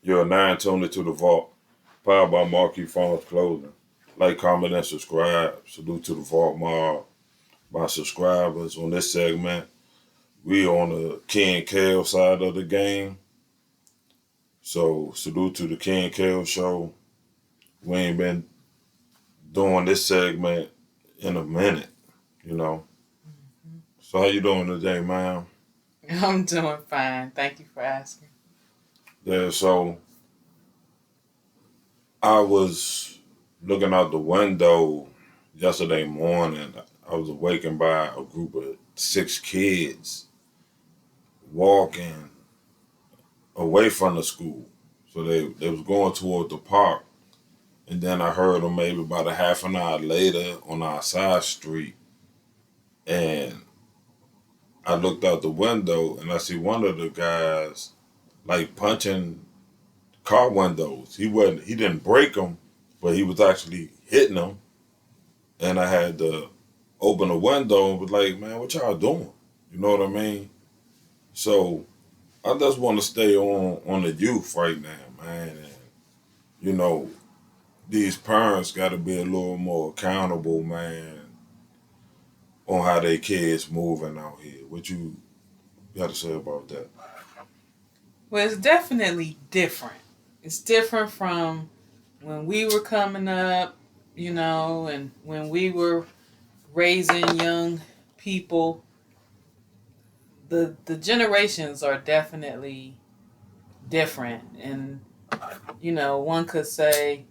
You're now tuned to the Vault, powered by Marquee Farms Clothing. Like, comment, and subscribe. Salute to the Vault Mob, my subscribers. On this segment, we on the Ken Kel side of the game. So, salute to the Ken Kel Show. We ain't been doing this segment in a minute, you know. So, how you doing today, man? I'm doing fine. Thank you for asking. Yeah, so I was looking out the window yesterday morning. I was awakened by a group of 6 kids walking away from the school. So they was going toward the park. And then I heard them maybe about a half an hour later on our side street. And I looked out the window and I see one of the guys like punching car windows. He didn't break them, but he was actually hitting them. And I had to open the window and was like, man, what y'all doing? You know what I mean? So I just want to stay on the youth right now, man. And you know, these parents got to be a little more accountable, man, on how their kids moving out here. What you got to say about that? Well, it's definitely different. It's different from when we were coming up, and when we were raising young people. The generations are definitely different, and one could say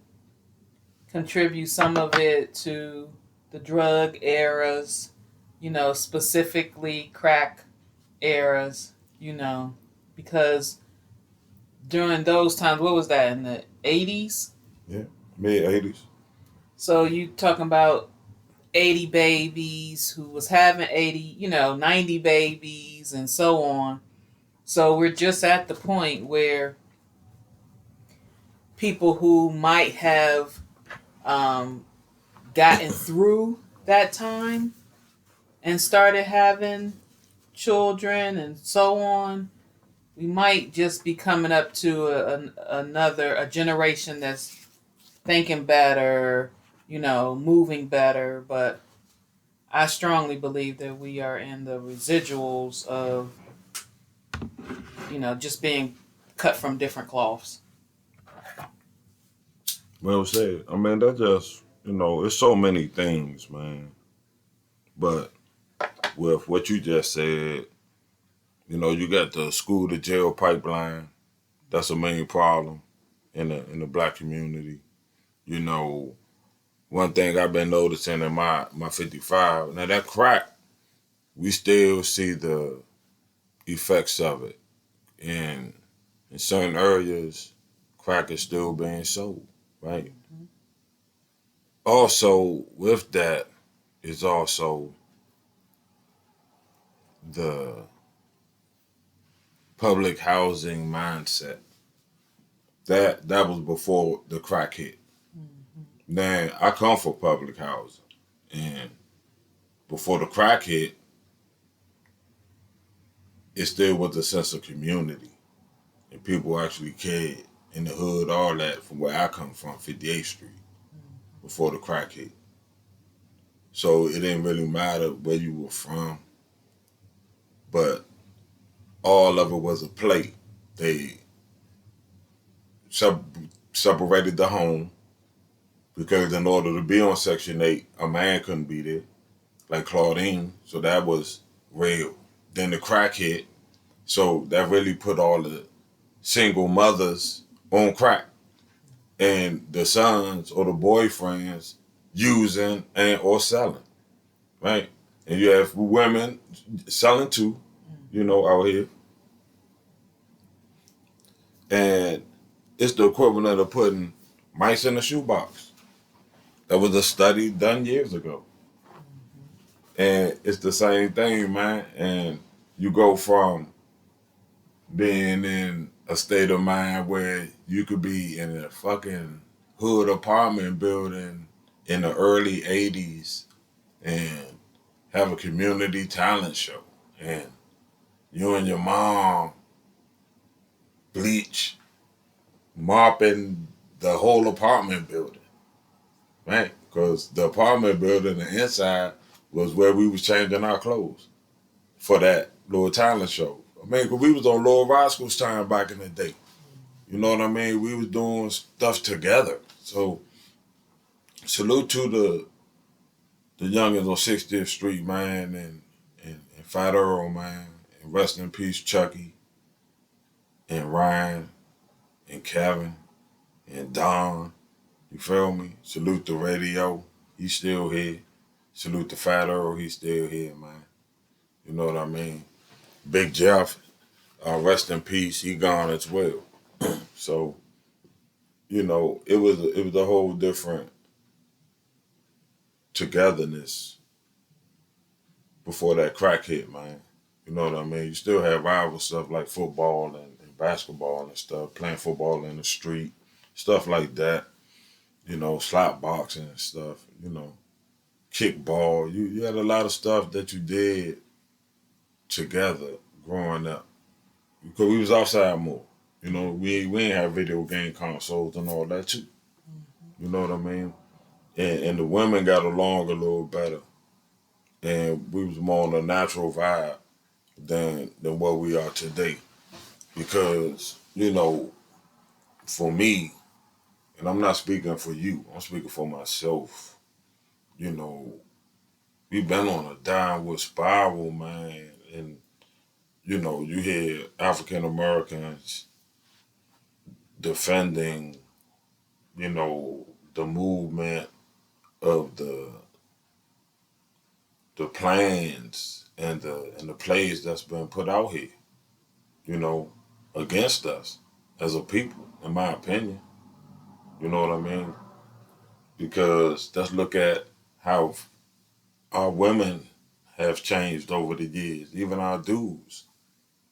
contribute some of it to the drug eras, specifically crack eras, because during those times, what was that, in the 80s? Yeah, mid 80s. So you talking about 80 babies who was having 80, 90 babies and so on. So we're just at the point where people who might have um, gotten through that time and started having children and so on, we might just be coming up to another generation that's thinking better, moving better. But I strongly believe that we are in the residuals of, just being cut from different cloths. Well said. I mean, that just, it's so many things, man. But with what you just said, you got the school to jail pipeline. That's a main problem in the black community. You know, one thing I've been noticing in my 55, now that crack, we still see the effects of it. And in certain areas, crack is still being sold, right? Mm-hmm. Also, with that is also the public housing mindset. That was before the crack hit. Mm-hmm. Now, I come from public housing. And before the crack hit, it still was a sense of community. And people actually cared in the hood, all that from where I come from, 58th Street, before the crack hit. So it didn't really matter where you were from, but all of it was a play. They separated the home because in order to be on Section 8, a man couldn't be there, like Claudine. So that was real. Then the crack hit, so that really put all the single mothers on crack. And the sons or the boyfriends using and or selling, right? And you have women selling too, out here. And it's the equivalent of putting mice in a shoebox. That was a study done years ago. And it's the same thing, man. And you go from being in a state of mind where you could be in a fucking hood apartment building in the early 80s and have a community talent show. And you and your mom bleach mopping the whole apartment building, right? Because the apartment building, the inside, was where we was changing our clothes for that little talent show. I mean, 'cause we was on Lower Roscoe's time back in the day. You know what I mean? We was doing stuff together. So salute to the youngins on 60th Street, man, and Fat Earl, man, and rest in peace, Chucky, and Ryan, and Kevin, and Don. You feel me? Salute the radio. He's still here. Salute the Fat Earl. He's still here, man. You know what I mean? Big Jeff, rest in peace. He gone as well. So it was a whole different togetherness before that crack hit, man. You know what I mean? You still have rival stuff like football and basketball and stuff, playing football in the street, stuff like that. Slap boxing and stuff. Kickball. You had a lot of stuff that you did together growing up because we was outside more. We ain't have video game consoles and all that too. You know what I mean? And the women got along a little better, and we was more on a natural vibe than what we are today. Because for me, and I'm not speaking for you, I'm speaking for myself. You know, we've been on a downward spiral, man, and you hear African Americans defending, the movement of the plans and the plays that's been put out here, you know, against us as a people, in my opinion. You know what I mean? Because let's look at how our women have changed over the years, even our dudes.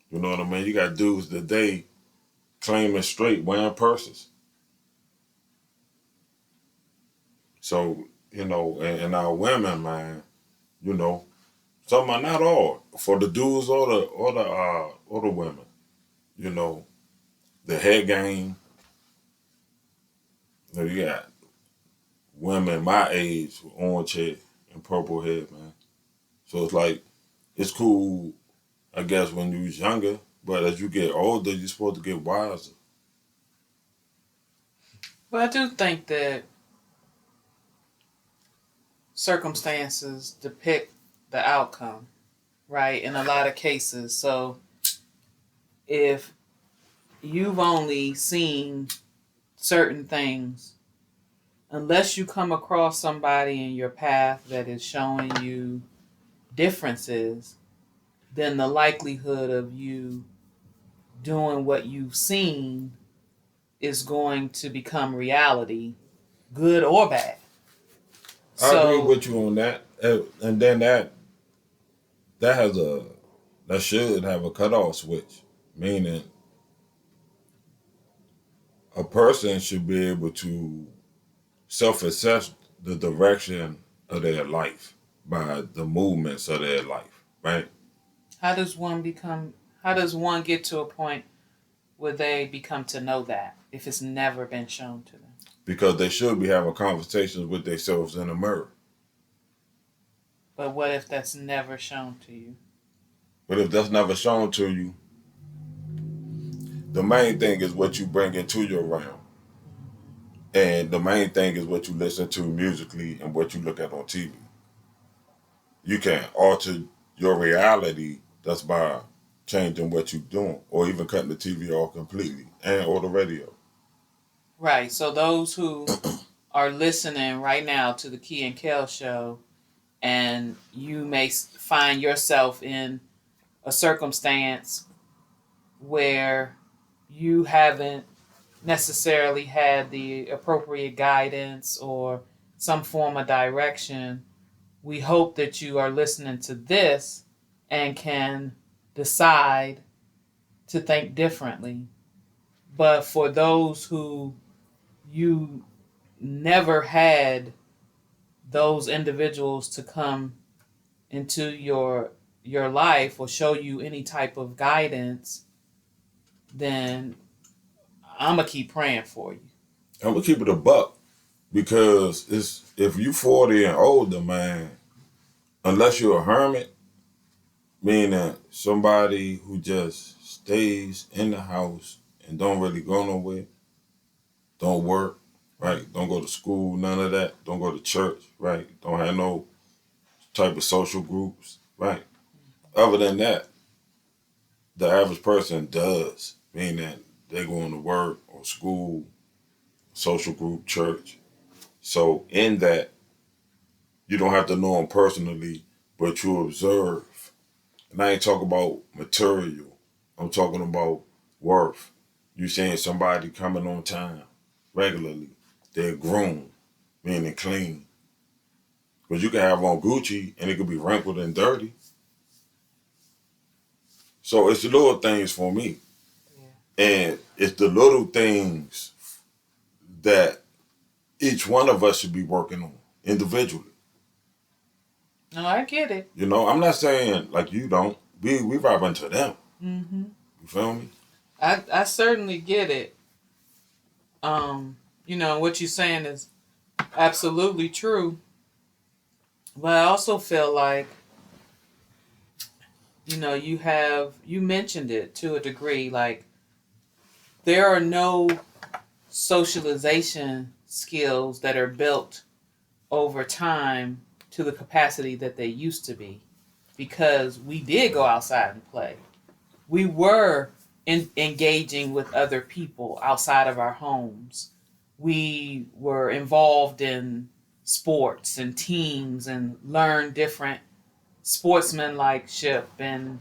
You know what I mean? You got dudes today claiming straight wearing purses. So, and our women, man, you know, some are not all for the dudes or the women. You know, the head game. You got women my age with orange hair and purple hair, man. So it's like it's cool, I guess, when you was younger, but as you get older, you're supposed to get wiser. But I do think that circumstances depict the outcome, right? In a lot of cases. So if you've only seen certain things, unless you come across somebody in your path that is showing you differences, then the likelihood of you doing what you've seen is going to become reality, good or bad. I agree So, with you on that, and then that has that should have a cutoff switch, meaning a person should be able to self-assess the direction of their life by the movements of their life, right? how does one become, how does one get to a point where they become to know that if it's never been shown to them? Because they should be having conversations with themselves in the mirror. But what if that's never shown to you? But if that's never shown to you, the main thing is what you bring into your realm. And the main thing is what you listen to musically and what you look at on TV. You can alter your reality just by changing what you're doing or even cutting the TV off completely and or the radio. Right. So those who are listening right now to the Key and Kel show, and you may find yourself in a circumstance where you haven't necessarily had the appropriate guidance or some form of direction, we hope that you are listening to this and can decide to think differently. But for those who you never had those individuals to come into your life or show you any type of guidance, then I'm gonna keep praying for you. I'm gonna keep it a buck because it's if you 40 and older, man, unless you're a hermit, meaning somebody who just stays in the house and don't really go nowhere, don't work, right? Don't go to school, none of that. Don't go to church, right? Don't have no type of social groups, right? Other than that, the average person does, meaning they going to work or school, social group, church. So in that, you don't have to know them personally, but you observe. And I ain't talking about material. I'm talking about worth. You seeing somebody coming on time regularly. They're groomed, meaning clean. Because you can have on Gucci and it could be wrinkled and dirty. So it's the little things for me. And it's the little things that each one of us should be working on individually. No, I get it. You know, I'm not saying like you don't. We vibe into them. Mm-hmm. You feel me? I certainly get it. What you're saying is absolutely true. But I also feel like, you mentioned it to a degree, like there are no socialization skills that are built over time to the capacity that they used to be because we did go outside and play. We were engaging with other people outside of our homes. We were involved in sports and teams and learned different sportsmanlike and,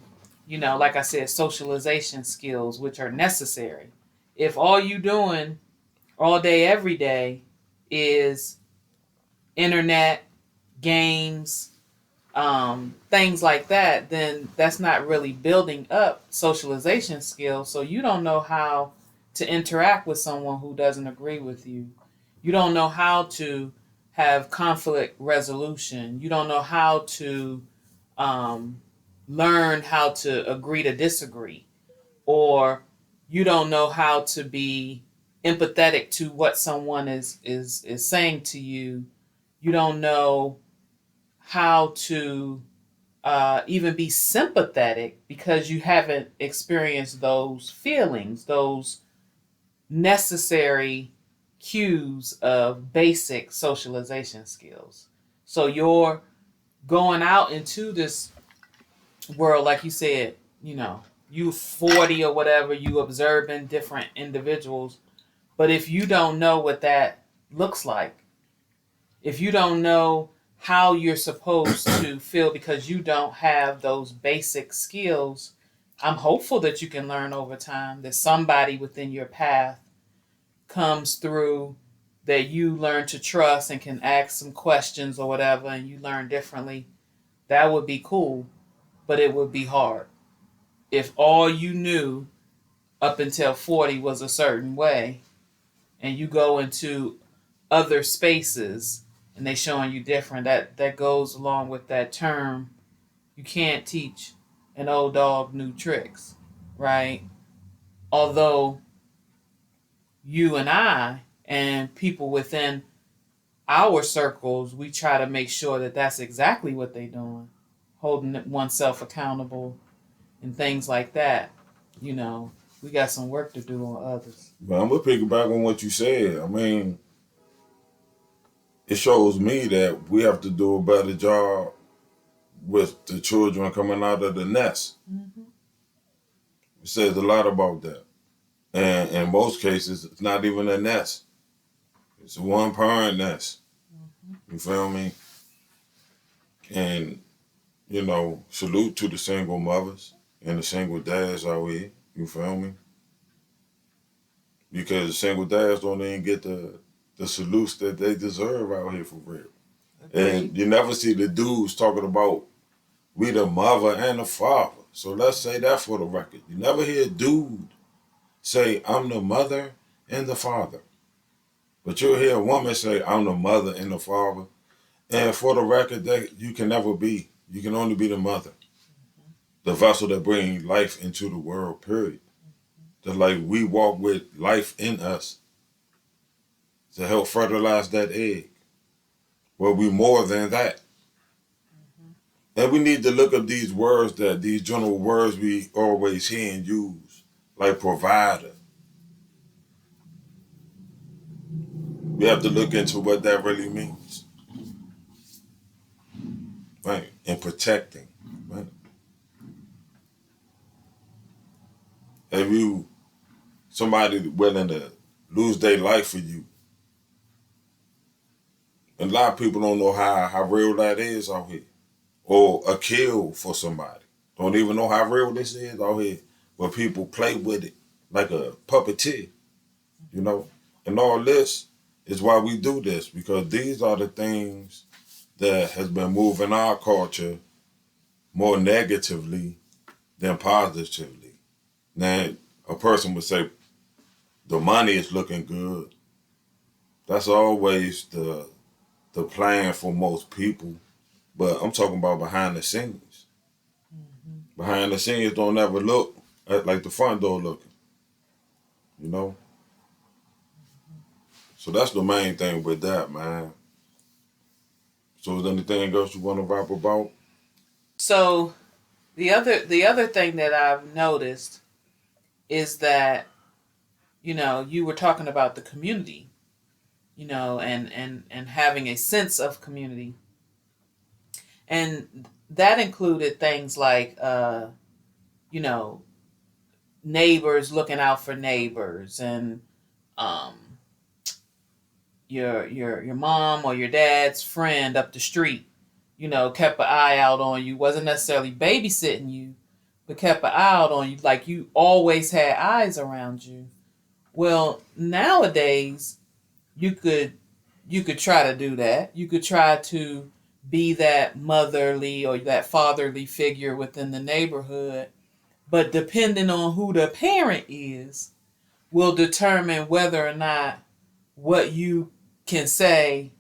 like I said, socialization skills, which are necessary. If all you doing all day, every day is internet, games, things like that, then that's not really building up socialization skills. So you don't know how to interact with someone who doesn't agree with you. You don't know how to have conflict resolution. You don't know how to um, learn how to agree to disagree, or you don't know how to be empathetic to what someone is saying to you. You don't know how to even be sympathetic because you haven't experienced those feelings, those necessary cues of basic socialization skills. So you're going out into this world, like you said, you 40 or whatever, you observing different individuals. But if you don't know what that looks like, if you don't know how you're supposed to feel because you don't have those basic skills, I'm hopeful that you can learn over time, that somebody within your path comes through that you learn to trust and can ask some questions or whatever, and you learn differently. That would be cool, but it would be hard. If all you knew up until 40 was a certain way, and you go into other spaces and they showing you different, that goes along with that term, you can't teach an old dog new tricks, right? Although you and I and people within our circles, we try to make sure that that's exactly what they're doing, holding oneself accountable and things like that. We got some work to do on others. But I'm gonna piggyback on what you said. I mean, it shows me that we have to do a better job with the children coming out of the nest. Mm-hmm. It says a lot about that. And in most cases, it's not even a nest. It's a one parent nest. Mm-hmm. You feel me? And, salute to the single mothers and the single dads out here. You feel me? Because the single dads don't even get the salutes that they deserve out here for real. And you never see the dudes talking about we the mother and the father. So let's say that for the record. You never hear a dude say, I'm the mother and the father. But you'll hear a woman say, I'm the mother and the father. And for the record, that you can never be. You can only be the mother. The vessel that brings life into the world, period. that like we walk with life in us to help fertilize that egg. Well, we more than that. And we need to look up these words that these general words we always hear and use, like provider. We have to look into what that really means, right? And protecting, right? If you somebody willing to lose their life for you, and a lot of people don't know how real that is out here, or a kill for somebody. Don't even know how real this is out here, but people play with it like a puppeteer, you know. And all this is why we do this, because these are the things that has been moving our culture more negatively than positively. Now, a person would say the money is looking good. That's always the plan for most people. But I'm talking about behind the scenes. Behind the scenes don't ever look like the front door looking, you know? So that's the main thing with that, man. So is there anything else you want to rap about? So the other thing that I've noticed is that, you were talking about the community, and having a sense of community. And that included things like you know, neighbors looking out for neighbors, and um your mom or your dad's friend up the street, kept an eye out on you, wasn't necessarily babysitting you, but kept an eye out on you, like you always had eyes around you. Well, nowadays you could try to do that. You could try to be that motherly or that fatherly figure within the neighborhood, but depending on who the parent is will determine whether or not what you can say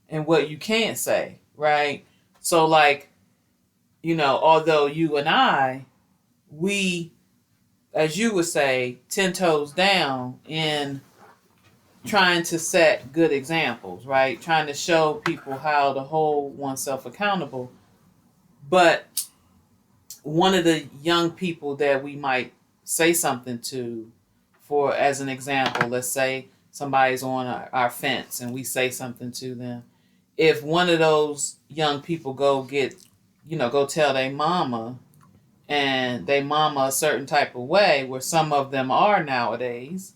and what you can't say, right? So, like, although you and I, we, as you would say, 10 toes down in trying to set good examples, right? Trying to show people how to hold oneself accountable. But one of the young people that we might say something to, for as an example, let's say somebody's on our fence and we say something to them. If one of those young people go tell their mama, and they mama a certain type of way, where some of them are nowadays,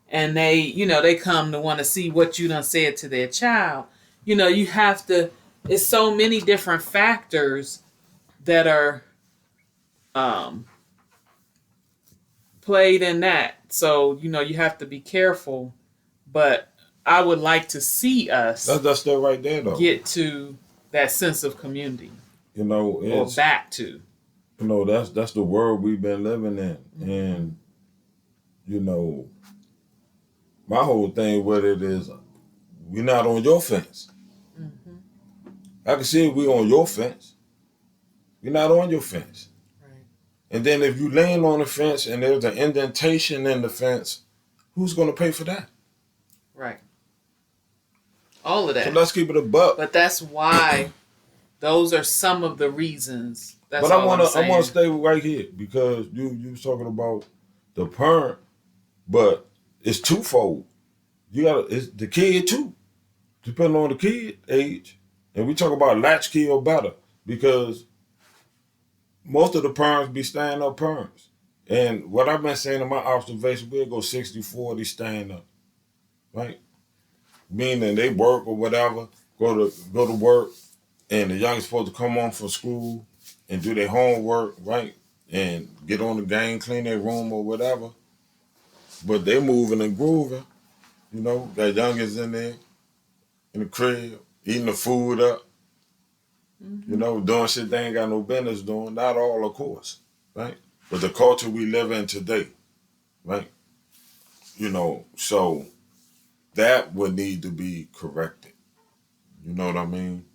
and they come to want to see what you done said to their child, you have to, it's so many different factors that are um, played in that. So, you have to be careful. But I would like to see us That's still right there though. get to that sense of community, or It's back to. that's the world we've been living in. Mm-hmm. And, you know, my whole thing with it is we're not on your fence. Mm-hmm. I can see we on your fence. We're not on your fence. Right. And then if you land on the fence and there's an indentation in the fence, who's gonna pay for that? Right. All of So that. let's keep it a buck. But that's why those are some of the reasons. That's But all I'm saying. I wanna stay right here because you was talking about the parent, but it's twofold. It's the kid too, depending on the kid age. And we talk about latchkey or better because most of the parents be stand up parents. And what I've been saying in my observation, we'll go 60-40 stand up, right? Meaning they work or whatever, go to work, and the youngest supposed to come home from school and do their homework, right? And get on the game, clean their room or whatever. But they moving and grooving, that youngest in there in the crib, eating the food up, doing shit they ain't got no business doing. Not all, of course, right? But the culture we live in today, right? So that would need to be corrected. You know what I mean?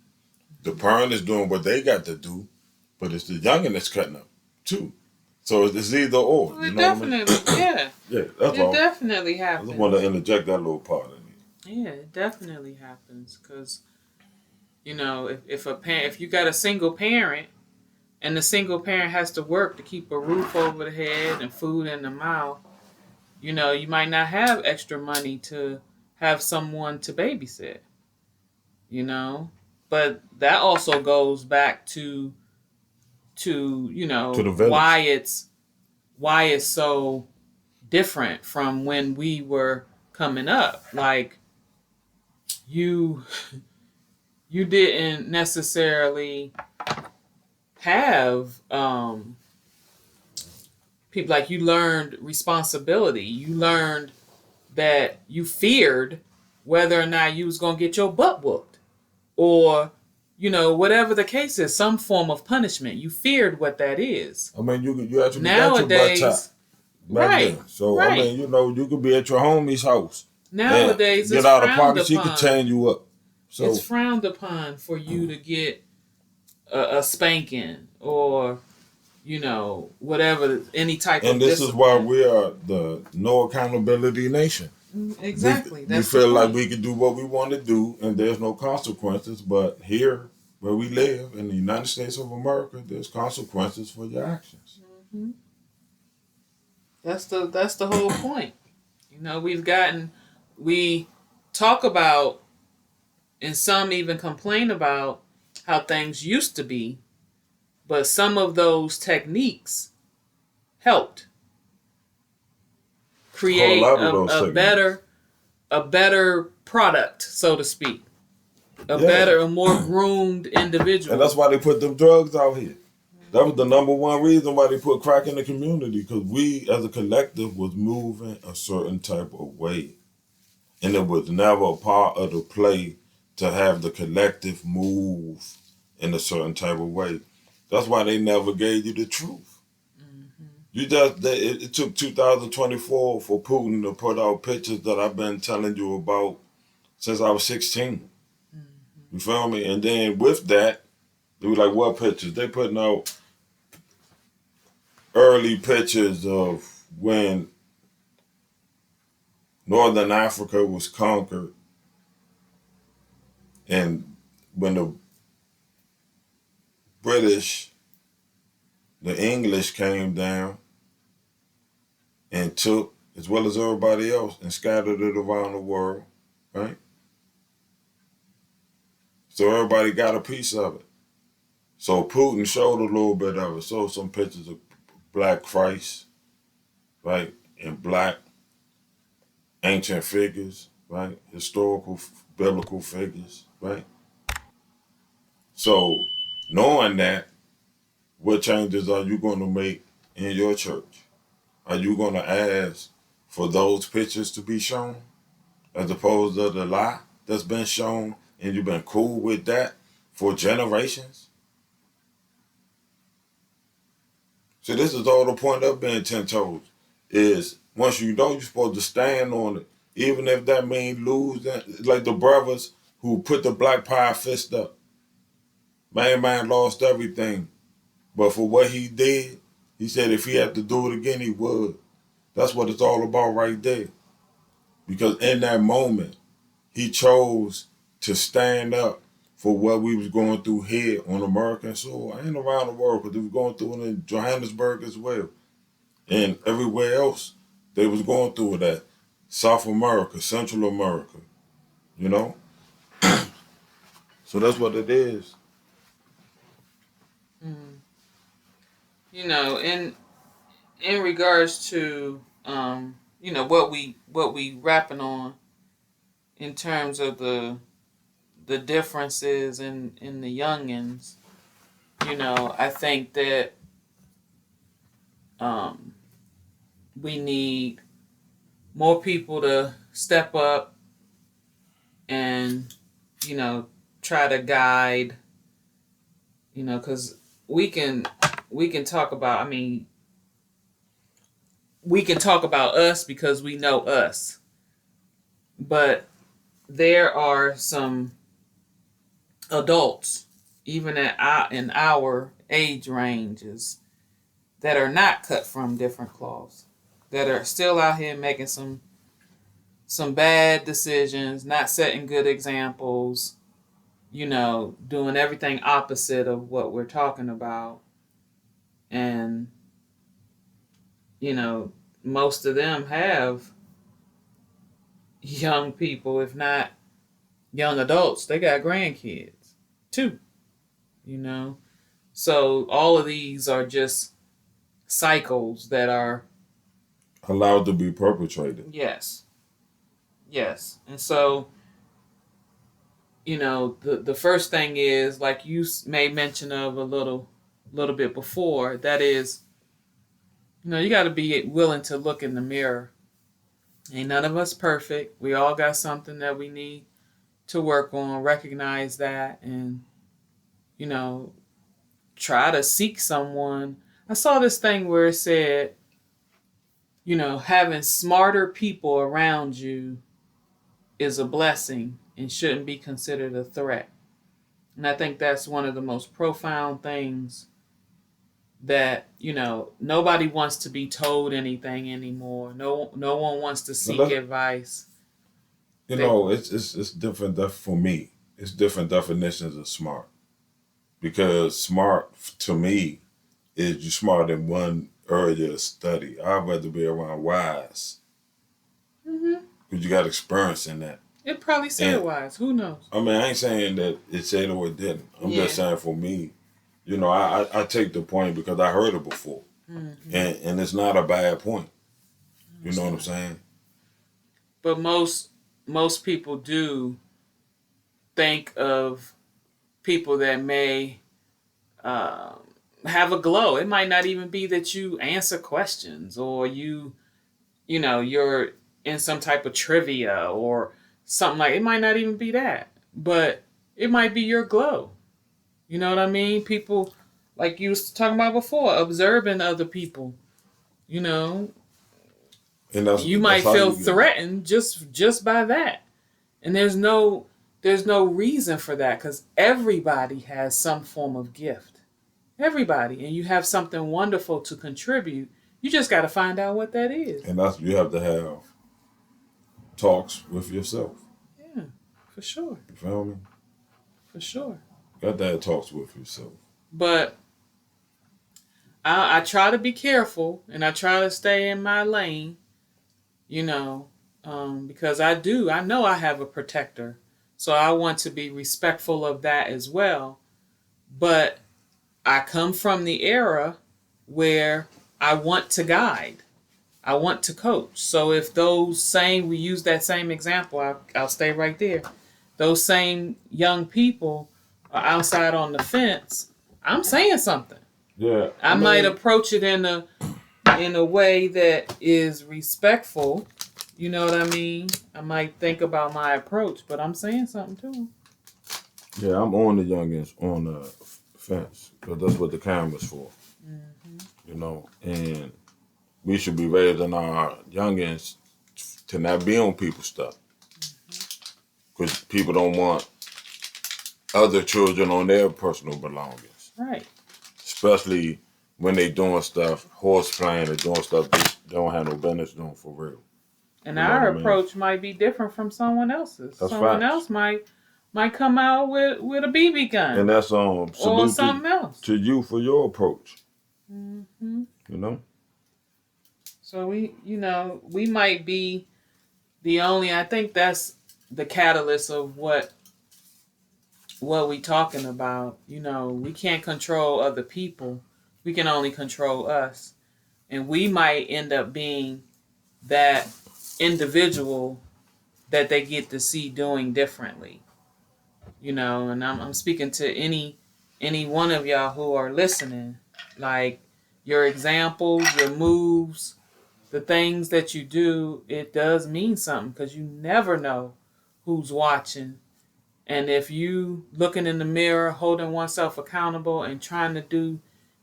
The parent is doing what they got to do, but it's the youngin' that's cutting up too. So it's either or. Well, You it know what I mean? definitely, yeah, Yeah, that's it all. definitely I happens. just want to interject that little part in it. Yeah, it definitely happens because if a parent, if you got a single parent and the single parent has to work to keep a roof over the head and food in the mouth, you might not have extra money to have someone to babysit. You know, but that also goes back to To the why village. it's so different from when we were coming up. Like you you didn't necessarily have people, like, you learned responsibility. You learned that you feared whether or not you was going to get your butt whooped, or whatever the case is, some form of punishment. You feared what that is. I mean, you actually got your butt chopped Nowadays, back right, then. So I right. mean, you could be at your homie's house and Nowadays get it's out of frowned pocket. She could upon. chain you up. It's So frowned upon for you to get a spanking, or whatever, any type and of this is why discipline. we are the no accountability nation. Exactly. We That's the feel like point. we can do what we want to do and there's no consequences. But here, where we live in the United States of America, there's consequences for your actions. Hmm. That's the whole point. We talk about, and some even complain about, how things used to be, but some of those techniques helped Oh, a create lot of a, those a techniques. better a better product, so to speak, Yeah. a more groomed And that's individual. why they put them drugs out here. That was the number one reason why they put crack in the community, because we as a collective was moving a certain type of way. And it was never a part of the play to have the collective move in a certain type of way. That's why they never gave you the truth. Hmm. It took 2024 for Putin to put out pictures that I've been telling you about since I was 16. Hmm. You feel me? And then with that, they were like, what pictures? They putting out early pictures of when Northern Africa was conquered and when the British, the English came down and took, as well as everybody else, and scattered it around the world, right? So everybody got a piece of it. So Putin showed a little bit of it, showed some pictures of black Christ, right? And black ancient figures, right? Historical, biblical figures, right? So knowing that, what changes are you going to make in your church? Are you going to ask for those pictures to be shown as opposed to the lie that's been shown and you've been cool with that for generations? So this is all the point of being 10 toes is once you know you're supposed to stand on it, even if that means losing, like the brothers who put the black power fist up. Man lost everything. But for what he did, he said if he had to do it again, he would. That's what it's all about right there. Because in that moment, he chose to stand up for what we was going through here on American soil and around the world, because they was going through it in Johannesburg as well. And everywhere else, they was going through it at South America, Central America, you know? So that's what it is. Mm. In regards to what we rapping on in terms of the differences in the youngins. I think that um, we need more people to step up and you know try to guide. Because we can we can talk about. I mean, we can talk about us because we know us, but there are some adults, even in our age ranges, that are not cut from different cloths, that are still out here making some bad decisions, not setting good examples, doing everything opposite of what we're talking about. And, you know, most of them have young people, if not young adults, they got grandkids too, you know. So all of these are just cycles that are allowed to be perpetrated. yes, yes. And so, the first thing is like you made mention of a little bit before. That is, you got to be willing to look in the mirror. Ain't none of us perfect. We all got something that we need to work on. Recognize that, and you know, try to seek someone. I saw this thing where it said, having smarter people around you is a blessing and shouldn't be considered a threat. And I think that's one of the most profound things that, nobody wants to be told anything anymore. No one wants to seek advice. It's different for me. It's different definitions of smart. Because smart to me is you smart in one area of study. I'd rather be around wise. Because you got experience in that. It probably said wise. Who knows? I mean, I ain't saying that it said or it didn't. I'm just saying for me, I take the point because I heard it before. And it's not a bad point. You know what I'm saying? But most people do think of people that may have a glow. It might not even be that you answer questions or you're in some type of trivia or something like it might not even be that, but it might be your glow. You know what I mean? People like you was talking about before, observing other people. And you might feel threatened just by that, and there's no reason for that because everybody has some form of gift. Everybody, and you have something wonderful to contribute. You just got to find out what that is. And you have to have talks with yourself. Yeah, for sure. You feel me? For sure. Got to have talks with yourself. But I try to be careful and I try to stay in my lane, because I know I have a protector. So I want to be respectful of that as well. But I come from the era where I want to guide. I want to coach. So if we use that same example, I'll stay right there. Those same young people are outside on the fence. I'm saying something. Yeah. I might approach it in a way that is respectful. You know what I mean? I might think about my approach, but I'm saying something to them. Yeah, I'm on the youngins on the fence because that's what the camera's for. And we should be raising our youngins to not be on people's stuff because people don't want other children on their personal belongings. Right. Especially when they doing stuff, horse playing or doing stuff they don't have no business doing for real. And our approach might be different from someone else's. That's someone facts. else might come out with a BB gun. And that's or something else. To you for your approach. So we might be the only. I think that's the catalyst of what we talking about. We can't control other people. We can only control us, and we might end up being that individual that they get to see doing differently. And I'm speaking to any one of y'all who are listening. Like your examples, your moves, the things that you do, it does mean something because you never know who's watching. And if you looking in the mirror, holding oneself accountable and trying to do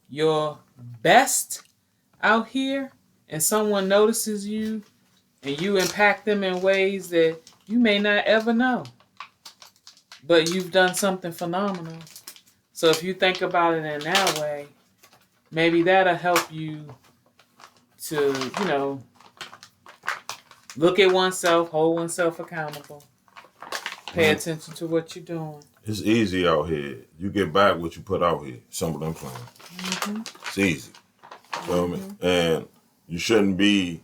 your best out here, and someone notices you and you impact them in ways that you may not ever know, but you've done something phenomenal. So if you think about it in that way, maybe that'll help you to, look at oneself, hold oneself accountable, pay Man, attention to what you're doing. it's easy out here. You get back what you put out here. Some of them playing. Mm-hmm. It's easy. Feel me? Mm-hmm. And you shouldn't be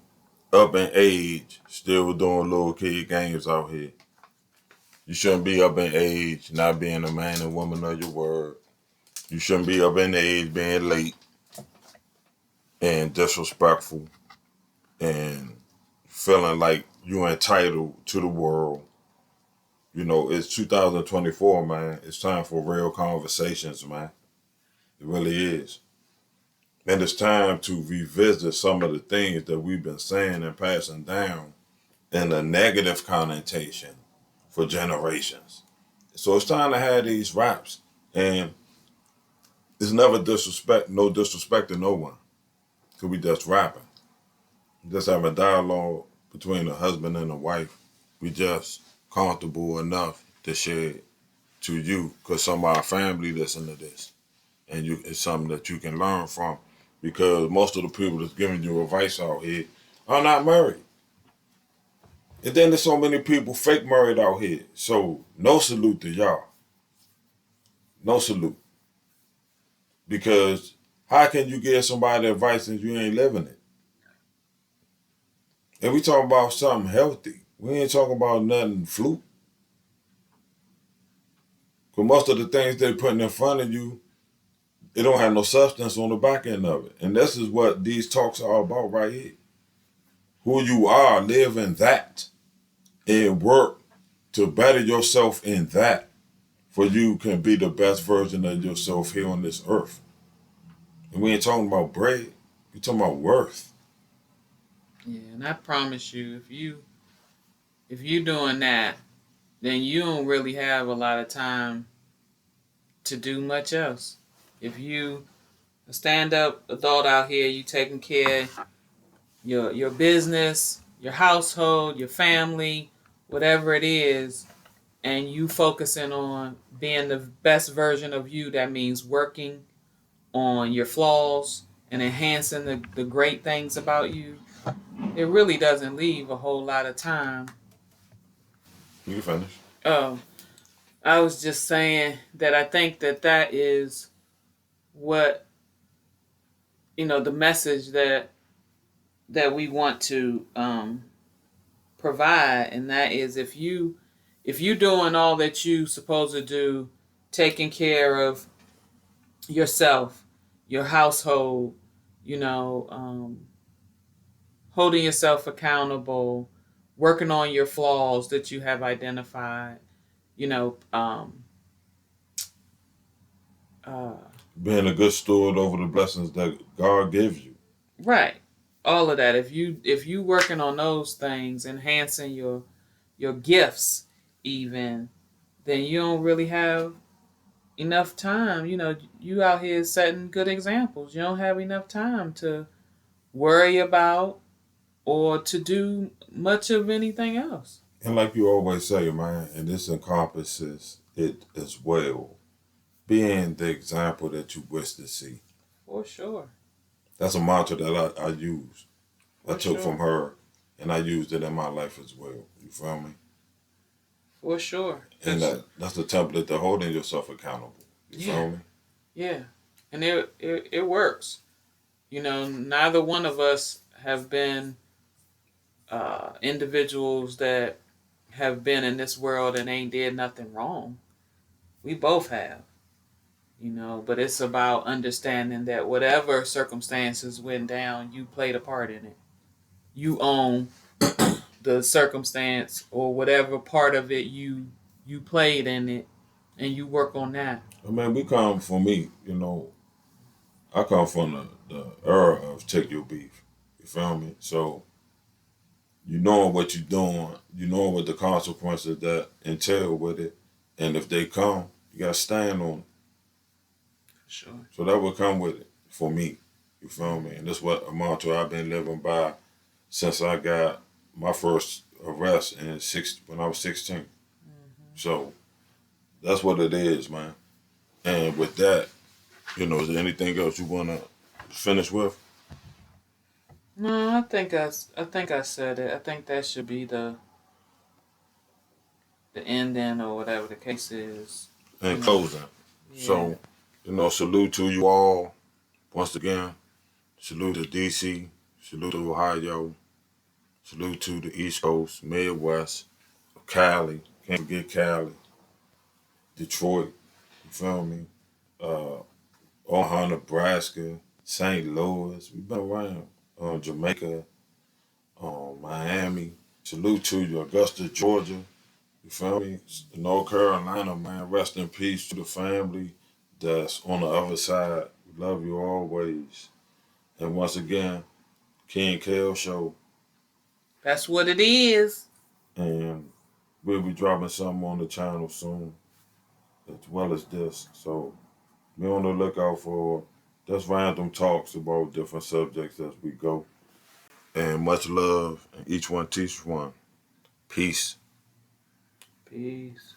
up in age still doing little kid games out here. You shouldn't be up in age not being a man and woman of your word. You shouldn't be up in age being late and disrespectful and feeling like you're entitled to the world. You know, it's 2024, man. It's time for real conversations, man. It really is. And it's time to revisit some of the things that we've been saying and passing down in a negative connotation for generations. So it's time to have these raps. And it's never no disrespect to no one. Because we just rapping. Just having dialogue between a husband and a wife. We just comfortable enough to share it to you. Because some of our family listen to this. And it's something that you can learn from. Because most of the people that's giving you advice out here are not married. And then there's so many people fake married out here. So no salute to y'all. No salute. Because how can you give somebody advice if you ain't living it? And we talking about something healthy. We ain't talking about nothing fluke. Because most of the things they putting in front of you, it don't have no substance on the back end of it. And this is what these talks are about right here. Who you are, live in that. And work to better yourself in that. For you can be the best version of yourself here on this earth. And we ain't talking about bread. We talking about worth. Yeah, and I promise you, if you doing that, then you don't really have a lot of time to do much else. If you a stand up adult out here, you taking care of your business, your household, your family, whatever it is, and you focusing on being the best version of you, that means working on your flaws and enhancing the great things about you, it really doesn't leave a whole lot of time. You can finish. Oh, I was just saying that I think that is what, the message that we want to provide, and that is if you doing all that you supposed to do, taking care of yourself, your household, you know, holding yourself accountable, working on your flaws that you have identified, you know, uh, Being a good steward over the blessings that God gives you. right, all of that. If you working on those things, enhancing your gifts, even, then you don't really have enough time. You out here setting good examples. You don't have enough time to worry about or to do much of anything else. And like you always say, man, and this encompasses it as well, being the example that you wish to see. For sure. That's a mantra that I use. I For took sure. from her, and I used it in my life as well. You feel me? For sure. And that's the template to holding yourself accountable. You Yeah. feel me? Yeah. And it works. Neither one of us have been individuals that have been in this world and ain't did nothing wrong. We both have. But it's about understanding that whatever circumstances went down, you played a part in it. You own the circumstance or whatever part of it you played in it, and you work on that. I mean, for me, I come from the era of take your beef. You feel me? So you know what you're doing, you know what the consequences that entail with it, and if they come, you gotta stand on it. Sure. So that would come with it for me. You feel me? And that's what a mantra I've been living by since I got my first arrest when I was 16. Mm-hmm. So that's what it is, man. And with that, is there anything else you wanna finish with? No, I think I said it. I think that should be the ending or whatever the case is. You In know. closing. Yeah. So, salute to you all once again. Salute to DC. Salute to Ohio. Salute to the East Coast, Midwest, Cali. Can't forget Cali. Detroit. You feel me? Omaha, Nebraska, St. Louis. We've been around. Jamaica, Miami. Salute to you, Augusta, Georgia. You feel me? North Carolina, man. Rest in peace to the family that's on the other side. We love you always. And once again, King Kel Show. That's what it is. And we'll be dropping something on the channel soon, as well as this. So be on the lookout for just random talks about different subjects as we go. And much love, and each one teach one. Peace. Peace.